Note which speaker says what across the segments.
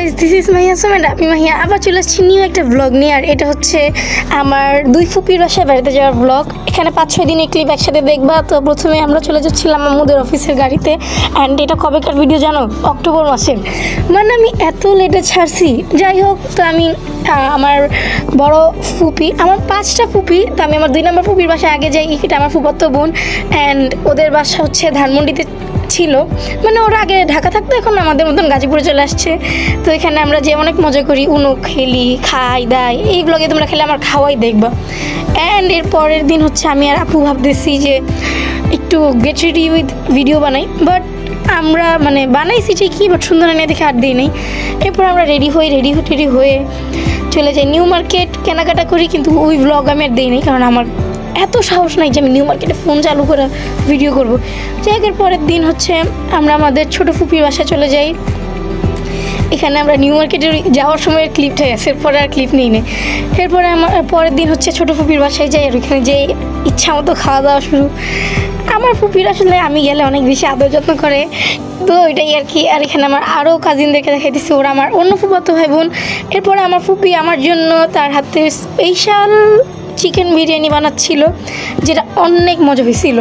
Speaker 1: Guys, this is Mahiya সুমেন্ট। আমি মাহিয়া আবার চলে আসছি নিউ একটা ব্লগ নিয়ে। আর এটা হচ্ছে আমার দুই ফুপির বাসায় বেড়াতে যাওয়ার ব্লগ। এখানে 5-6 দিনের ক্লিপ একসাথে দেখবা। তো প্রথমে আমরা চলে যাচ্ছিলাম আমাদের অফিসের গাড়িতে। অ্যান্ড এটা কবেকার ভিডিও জানো? অক্টোবর মাসের। মানে আমি এত লেটে ছাড়ছি। যাই হোক, তো আমি আমার বড় ফুপি, আমার 5টা ফুপি, তো আমি আমার 2 নম্বর ফুপির বাসায় আগে যাই। এটা আমার ফুফাতো বোন। অ্যান্ড ওদের বাসা হচ্ছে ধানমন্ডিতে ছিল, মানে ওরা আগে ঢাকা থাকতো, এখন আমাদের মতন গাজীপুরে চলে আসছে। তো এখানে আমরা যে অনেক মজা করি, উনো খেলি, খাই দাই। এই ব্লগে তোমরা খেলে আমার খাওয়াই দেখবা। অ্যান্ড এর পরের দিন হচ্ছে আমি আর আপু ভাবতেছি যে একটু গেট রেডি উইথ ভিডিও বানাই। বাট আমরা মানে বানাইছি ঠিকই, বাট সুন্দর নিয়ে দেখে আর দিই নেই। এরপর আমরা রেডি হয়ে চলে যাই নিউ মার্কেট, কেনাকাটা করি। কিন্তু ওই ব্লগ আমি আর দিই নেই, কারণ আমার এত সাহস নাই যে আমি নিউ মার্কেটে ফোন চালু করে ভিডিও করবো। এর পরের দিন হচ্ছে আমরা আমাদের ছোটো ফুপির বাসায় চলে যাই। এখানে আমরা নিউ মার্কেটে যাওয়ার সময় ক্লিপটাই আছে, এরপরে আর ক্লিপ নিই না। এরপরে আমার পরের দিন হচ্ছে ছোটো ফুপির বাসায় যাই। আর ওইখানে যে ইচ্ছা মতো খাওয়া দাওয়া শুরু। আমার ফুপির আসলে আমি গেলে অনেক বেশি আদর যত্ন করে, তো ওইটাই আর কি। আর এখানে আমার আরও কাজিনদেরকে দেখাইতেছি, ওরা আমার অন্য ফুফাতো ভাই বোন। এরপরে আমার ফুপি আমার জন্য তার হাতে স্পেশাল চিকেন বিরিয়ানি বানাচ্ছিল, যেটা অনেক মজা হয়েছিল।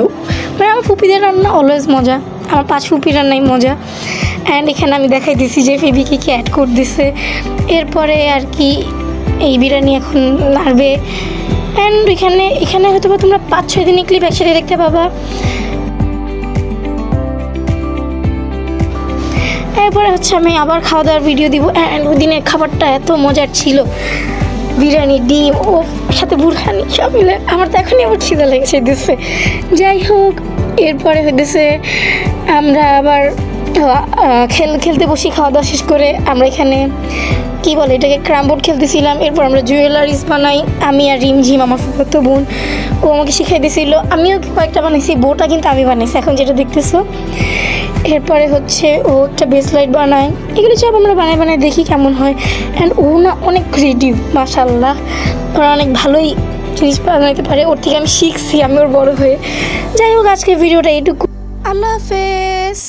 Speaker 1: মানে আমার ফুপিদের রান্না অলওয়েজ মজা, আমার 5 ফুপির রান্নাই মজা। অ্যান্ড এখানে আমি দেখাই দিছি যে ফেবি কি অ্যাড করে দিছে। এরপরে আর কি এই বিরিয়ানি এখন নাড়বে। অ্যান্ড এখানে হয়তো তোমরা 5-6 দিনের ক্লিপ একসাথে দেখতে পাবা। এরপরে হচ্ছে আমি আবার খাওয়া দাওয়ার ভিডিও দিব। অ্যান্ড ওই দিনের খাবারটা এত মজার ছিল, বিরিয়ানি, ডিম ও সাথে বুরহানি সব মিলে আমার তো এখনই আবার খিদে লেগেছে দিচ্ছে। যাই হোক, এরপরে হইতেছে আমরা আবার খেলতে বসি। খাওয়া দাওয়া শেষ করে আমরা এখানে কী বলে এটাকে ক্রামবোর্ড খেলতেছিলাম। এরপর আমরা জুয়েলারিস বানাই, আমি আর রিমঝিম আমার ফুফাতো বোন, ও আমাকে শিখাই দিয়েছিল। আমিও কয়েকটা বানাইছি, বউটা কিন্তু আমি বানাইছি এখন যেটা দেখতেছো। এরপরে হচ্ছে ও একটা ব্রেসলাইট বানায়। এগুলো সব আমরা বানাই দেখি কেমন হয়। অ্যান্ড ও না অনেক ক্রিয়েটিভ, মাশাআল্লাহ, ওরা অনেক ভালোই জিনিস বানাইতে পারে। ওর থেকে আমি শিখছি, আমি ওর বড় হয়ে। যাই হোক, আজকে ভিডিওটা এইটুকু। আল্লাহ হাফেজ।